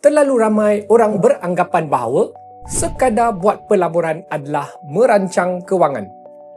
Terlalu ramai orang beranggapan bahawa sekadar buat pelaburan adalah merancang kewangan.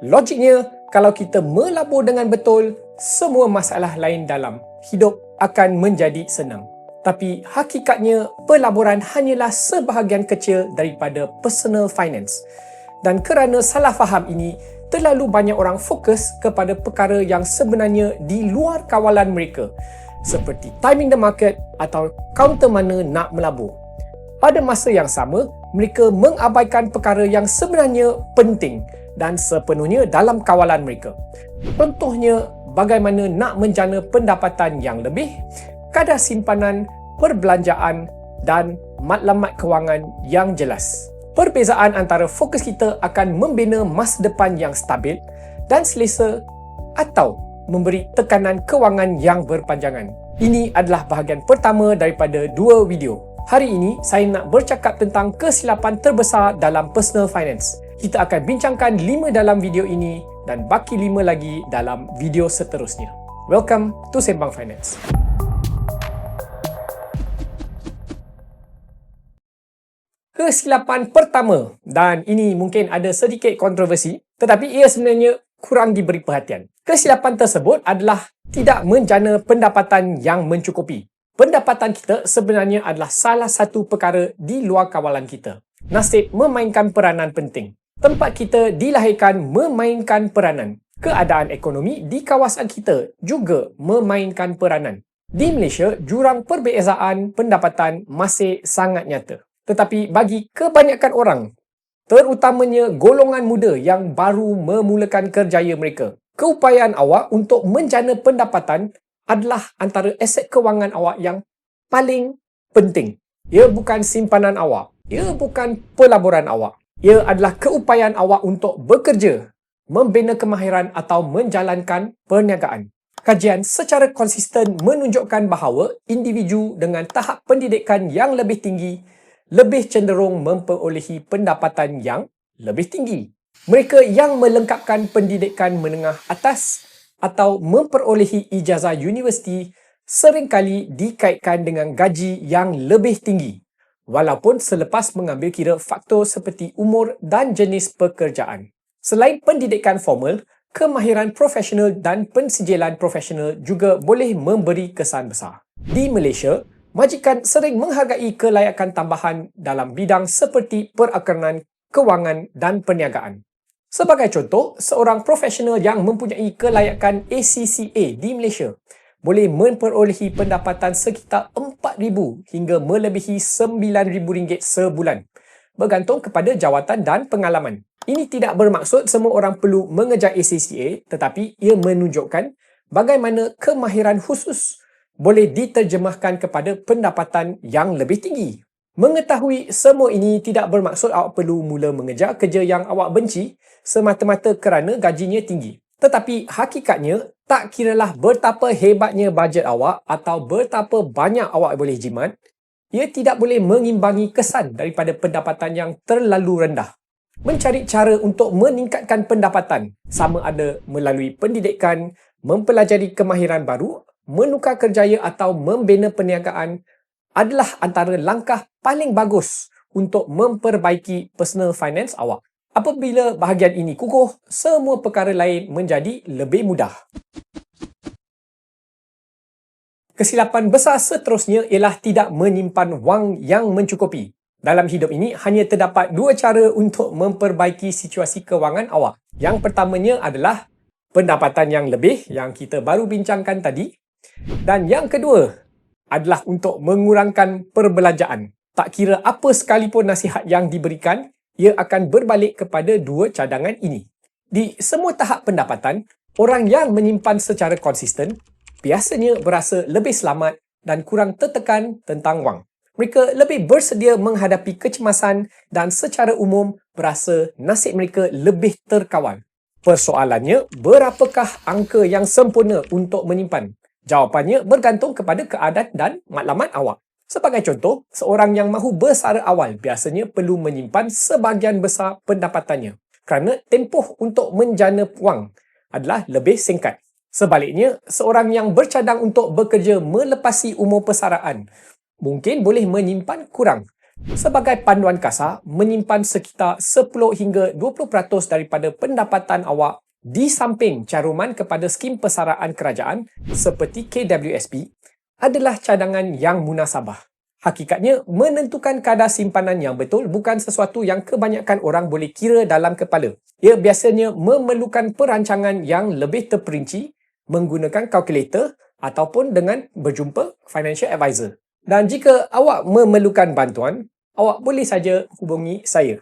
Logiknya, kalau kita melabur dengan betul, semua masalah lain dalam hidup akan menjadi senang. Tapi hakikatnya, pelaburan hanyalah sebahagian kecil daripada personal finance. Dan kerana salah faham ini, terlalu banyak orang fokus kepada perkara yang sebenarnya di luar kawalan mereka, seperti timing the market atau kaunter mana nak melabur. Pada masa yang sama, mereka mengabaikan perkara yang sebenarnya penting dan sepenuhnya dalam kawalan mereka. Contohnya, bagaimana nak menjana pendapatan yang lebih, kadar simpanan, perbelanjaan dan maklumat kewangan yang jelas. Perbezaan antara fokus kita akan membina masa depan yang stabil dan selesa atau memberi tekanan kewangan yang berpanjangan. Ini adalah bahagian pertama daripada 2 video. Hari ini, saya nak bercakap tentang kesilapan terbesar dalam personal finance. Kita akan bincangkan 5 dalam video ini dan baki 5 lagi dalam video seterusnya. Welcome to Sembang Finance. Kesilapan pertama, dan ini mungkin ada sedikit kontroversi, tetapi ia sebenarnya kurang diberi perhatian. Kesilapan tersebut adalah tidak menjana pendapatan yang mencukupi. Pendapatan kita sebenarnya adalah salah satu perkara di luar kawalan kita. Nasib memainkan peranan penting. Tempat kita dilahirkan memainkan peranan. Keadaan ekonomi di kawasan kita juga memainkan peranan. Di Malaysia, jurang perbezaan pendapatan masih sangat nyata. Tetapi bagi kebanyakan orang, terutamanya golongan muda yang baru memulakan kerjaya mereka, keupayaan awak untuk menjana pendapatan adalah antara aset kewangan awak yang paling penting. Ia bukan simpanan awak. Ia bukan pelaburan awak. Ia adalah keupayaan awak untuk bekerja, membina kemahiran atau menjalankan perniagaan. Kajian secara konsisten menunjukkan bahawa individu dengan tahap pendidikan yang lebih tinggi lebih cenderung memperolehi pendapatan yang lebih tinggi. Mereka yang melengkapkan pendidikan menengah atas atau memperolehi ijazah universiti seringkali dikaitkan dengan gaji yang lebih tinggi, walaupun selepas mengambil kira faktor seperti umur dan jenis pekerjaan. Selain pendidikan formal, kemahiran profesional dan pensijilan profesional juga boleh memberi kesan besar. Di Malaysia, majikan sering menghargai kelayakan tambahan dalam bidang seperti perakranan, kewangan dan perniagaan. Sebagai contoh, seorang profesional yang mempunyai kelayakan ACCA di Malaysia boleh memperolehi pendapatan sekitar RM4,000 hingga melebihi RM9,000 sebulan, bergantung kepada jawatan dan pengalaman. Ini tidak bermaksud semua orang perlu mengejar ACCA, tetapi ia menunjukkan bagaimana kemahiran khusus boleh diterjemahkan kepada pendapatan yang lebih tinggi. Mengetahui semua ini tidak bermaksud awak perlu mula mengejar kerja yang awak benci semata-mata kerana gajinya tinggi. Tetapi hakikatnya, tak kiralah betapa hebatnya bajet awak atau betapa banyak awak boleh jimat, ia tidak boleh mengimbangi kesan daripada pendapatan yang terlalu rendah. Mencari cara untuk meningkatkan pendapatan, sama ada melalui pendidikan, mempelajari kemahiran baru, menukar kerjaya atau membina perniagaan adalah antara langkah paling bagus untuk memperbaiki personal finance awak. Apabila bahagian ini kukuh, semua perkara lain menjadi lebih mudah. Kesilapan besar seterusnya ialah tidak menyimpan wang yang mencukupi. Dalam hidup ini, hanya terdapat 2 cara untuk memperbaiki situasi kewangan awak. Yang pertamanya adalah pendapatan yang lebih yang kita baru bincangkan tadi. Dan yang kedua adalah untuk mengurangkan perbelanjaan. Tak kira apa sekalipun nasihat yang diberikan, ia akan berbalik kepada 2 cadangan ini. Di semua tahap pendapatan, orang yang menyimpan secara konsisten biasanya berasa lebih selamat dan kurang tertekan tentang wang. Mereka lebih bersedia menghadapi kecemasan dan secara umum berasa nasib mereka lebih terkawal. Persoalannya, berapakah angka yang sempurna untuk menyimpan? Jawapannya bergantung kepada keadaan dan maklumat awak. Sebagai contoh, seorang yang mahu bersara awal biasanya perlu menyimpan sebahagian besar pendapatannya kerana tempoh untuk menjana wang adalah lebih singkat. Sebaliknya, seorang yang bercadang untuk bekerja melepasi umur persaraan mungkin boleh menyimpan kurang. Sebagai panduan kasar, menyimpan sekitar 10 hingga 20% daripada pendapatan awak di samping caruman kepada skim persaraan kerajaan seperti KWSP adalah cadangan yang munasabah. Hakikatnya, menentukan kadar simpanan yang betul bukan sesuatu yang kebanyakan orang boleh kira dalam kepala. Ia biasanya memerlukan perancangan yang lebih terperinci menggunakan kalkulator ataupun dengan berjumpa financial advisor. Dan jika awak memerlukan bantuan, awak boleh saja hubungi saya.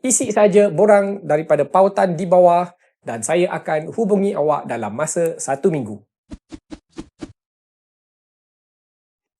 Isi saja borang daripada pautan di bawah dan saya akan hubungi awak dalam masa 1 minggu.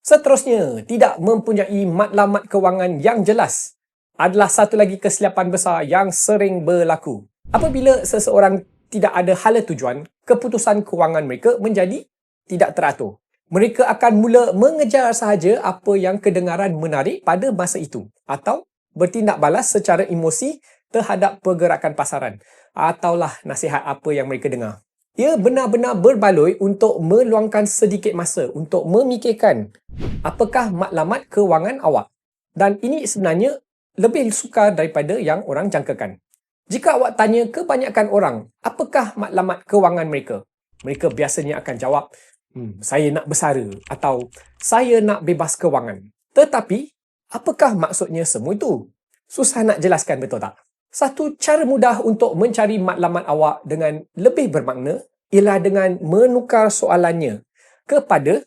Seterusnya, tidak mempunyai matlamat kewangan yang jelas adalah satu lagi kesilapan besar yang sering berlaku. Apabila seseorang tidak ada hala tujuan, keputusan kewangan mereka menjadi tidak teratur. Mereka akan mula mengejar sahaja apa yang kedengaran menarik pada masa itu atau bertindak balas secara emosi terhadap pergerakan pasaran ataulah nasihat apa yang mereka dengar. Ia benar-benar berbaloi untuk meluangkan sedikit masa untuk memikirkan apakah matlamat kewangan awak. Dan ini sebenarnya lebih sukar daripada yang orang jangkakan. Jika awak tanya kebanyakan orang apakah matlamat kewangan mereka, mereka biasanya akan jawab, saya nak bersara atau saya nak bebas kewangan. Tetapi, apakah maksudnya semua itu? Susah nak jelaskan, betul tak? Satu cara mudah untuk mencari matlamat awak dengan lebih bermakna ialah dengan menukar soalannya kepada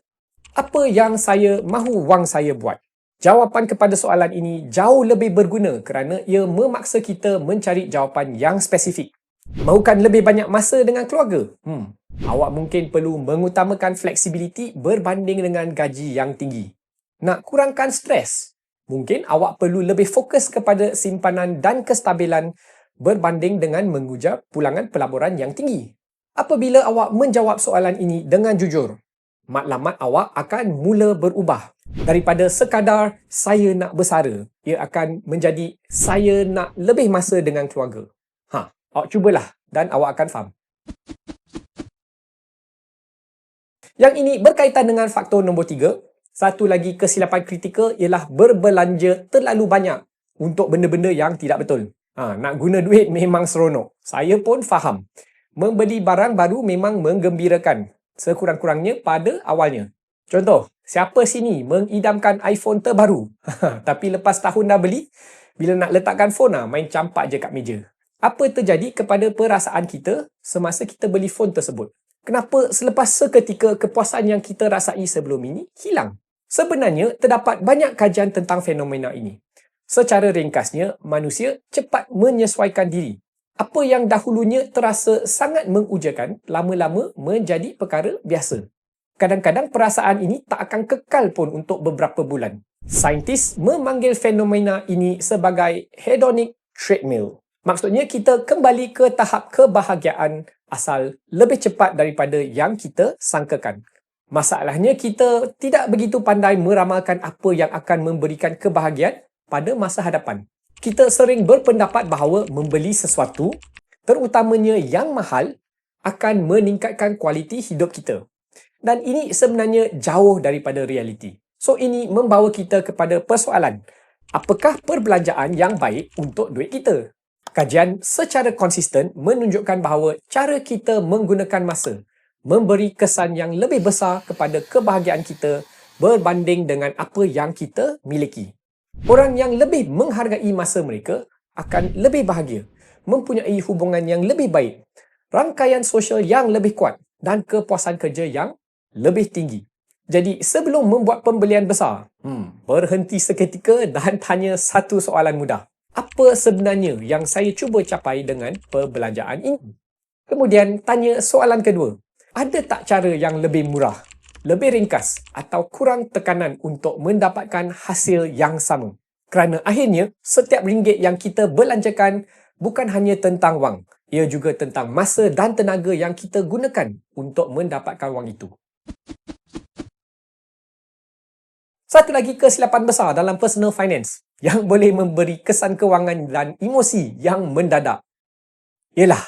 apa yang saya mahu wang saya buat. Jawapan kepada soalan ini jauh lebih berguna kerana ia memaksa kita mencari jawapan yang spesifik. Mahukan lebih banyak masa dengan keluarga? Awak mungkin perlu mengutamakan fleksibiliti berbanding dengan gaji yang tinggi. Nak kurangkan stres? Mungkin awak perlu lebih fokus kepada simpanan dan kestabilan berbanding dengan mengujar pulangan pelaburan yang tinggi. Apabila awak menjawab soalan ini dengan jujur, matlamat awak akan mula berubah. Daripada sekadar saya nak bersara, ia akan menjadi saya nak lebih masa dengan keluarga. Awak cubalah dan awak akan faham. Yang ini berkaitan dengan faktor nombor 3. Satu lagi kesilapan kritikal ialah berbelanja terlalu banyak untuk benda-benda yang tidak betul. Nak guna duit memang seronok. Saya pun faham. Membeli barang baru memang menggembirakan. Sekurang-kurangnya pada awalnya. Contoh, siapa sini mengidamkan iPhone terbaru? Tapi lepas tahun dah beli, bila nak letakkan phone main campak je kat meja. Apa terjadi kepada perasaan kita semasa kita beli phone tersebut? Kenapa selepas seketika kepuasan yang kita rasai sebelum ini hilang? Sebenarnya, terdapat banyak kajian tentang fenomena ini. Secara ringkasnya, manusia cepat menyesuaikan diri. Apa yang dahulunya terasa sangat mengujakan, lama-lama menjadi perkara biasa. Kadang-kadang perasaan ini tak akan kekal pun untuk beberapa bulan. Saintis memanggil fenomena ini sebagai hedonic treadmill. Maksudnya kita kembali ke tahap kebahagiaan asal lebih cepat daripada yang kita sangkakan. Masalahnya kita tidak begitu pandai meramalkan apa yang akan memberikan kebahagiaan pada masa hadapan. Kita sering berpendapat bahawa membeli sesuatu, terutamanya yang mahal, akan meningkatkan kualiti hidup kita. Dan ini sebenarnya jauh daripada realiti. So ini membawa kita kepada persoalan, apakah perbelanjaan yang baik untuk duit kita? Kajian secara konsisten menunjukkan bahawa cara kita menggunakan masa memberi kesan yang lebih besar kepada kebahagiaan kita berbanding dengan apa yang kita miliki. Orang yang lebih menghargai masa mereka akan lebih bahagia, mempunyai hubungan yang lebih baik, rangkaian sosial yang lebih kuat dan kepuasan kerja yang lebih tinggi. Jadi sebelum membuat pembelian besar, berhenti seketika dan tanya satu soalan mudah. Apa sebenarnya yang saya cuba capai dengan perbelanjaan ini? Kemudian tanya soalan kedua. Ada tak cara yang lebih murah, lebih ringkas atau kurang tekanan untuk mendapatkan hasil yang sama? Kerana akhirnya, setiap ringgit yang kita belanjakan bukan hanya tentang wang, ia juga tentang masa dan tenaga yang kita gunakan untuk mendapatkan wang itu. Satu lagi kesilapan besar dalam personal finance yang boleh memberi kesan kewangan dan emosi yang mendadak ialah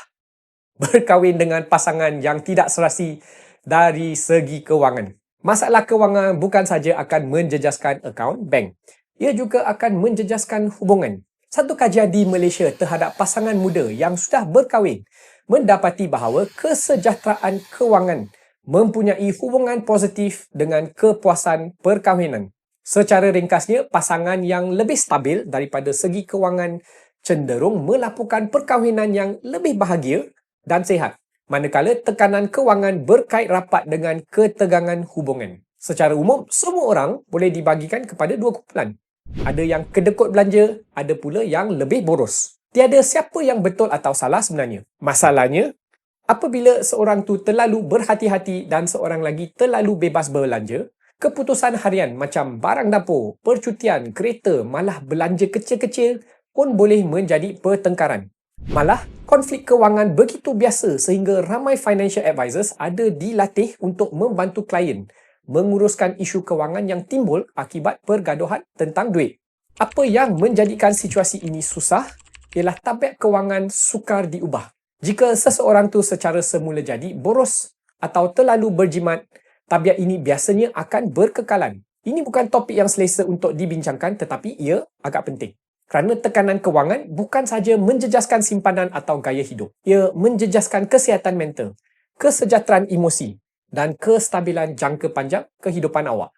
berkahwin dengan pasangan yang tidak serasi dari segi kewangan. Masalah kewangan bukan saja akan menjejaskan akaun bank. Ia juga akan menjejaskan hubungan. Satu kajian di Malaysia terhadap pasangan muda yang sudah berkahwin mendapati bahawa kesejahteraan kewangan mempunyai hubungan positif dengan kepuasan perkahwinan. Secara ringkasnya, pasangan yang lebih stabil daripada segi kewangan cenderung melakukan perkahwinan yang lebih bahagia dan sihat, manakala tekanan kewangan berkait rapat dengan ketegangan hubungan. Secara umum, semua orang boleh dibagikan kepada dua kumpulan. Ada yang kedekut belanja, ada pula yang lebih boros. Tiada siapa yang betul atau salah sebenarnya. Masalahnya, apabila seorang tu terlalu berhati-hati dan seorang lagi terlalu bebas berbelanja, keputusan harian macam barang dapur, percutian, kereta, malah belanja kecil-kecil pun boleh menjadi pertengkaran. Malah, konflik kewangan begitu biasa sehingga ramai financial advisors ada dilatih untuk membantu klien menguruskan isu kewangan yang timbul akibat pergaduhan tentang duit. Apa yang menjadikan situasi ini susah ialah tabiat kewangan sukar diubah. Jika seseorang tu secara semula jadi boros atau terlalu berjimat, tabiat ini biasanya akan berkekalan. Ini bukan topik yang selesa untuk dibincangkan tetapi ia agak penting. Kerana tekanan kewangan bukan saja menjejaskan simpanan atau gaya hidup. Ia menjejaskan kesihatan mental, kesejahteraan emosi dan kestabilan jangka panjang kehidupan awak.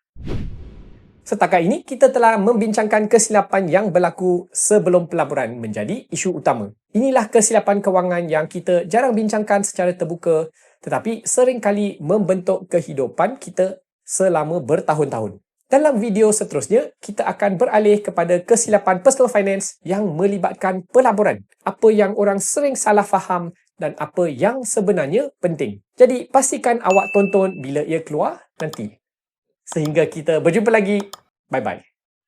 Setakat ini, kita telah membincangkan kesilapan yang berlaku sebelum pelaburan menjadi isu utama. Inilah kesilapan kewangan yang kita jarang bincangkan secara terbuka tetapi seringkali membentuk kehidupan kita selama bertahun-tahun. Dalam video seterusnya, kita akan beralih kepada kesilapan personal finance yang melibatkan pelaburan. Apa yang orang sering salah faham dan apa yang sebenarnya penting. Jadi, pastikan awak tonton bila ia keluar nanti. Sehingga kita berjumpa lagi. Bye-bye.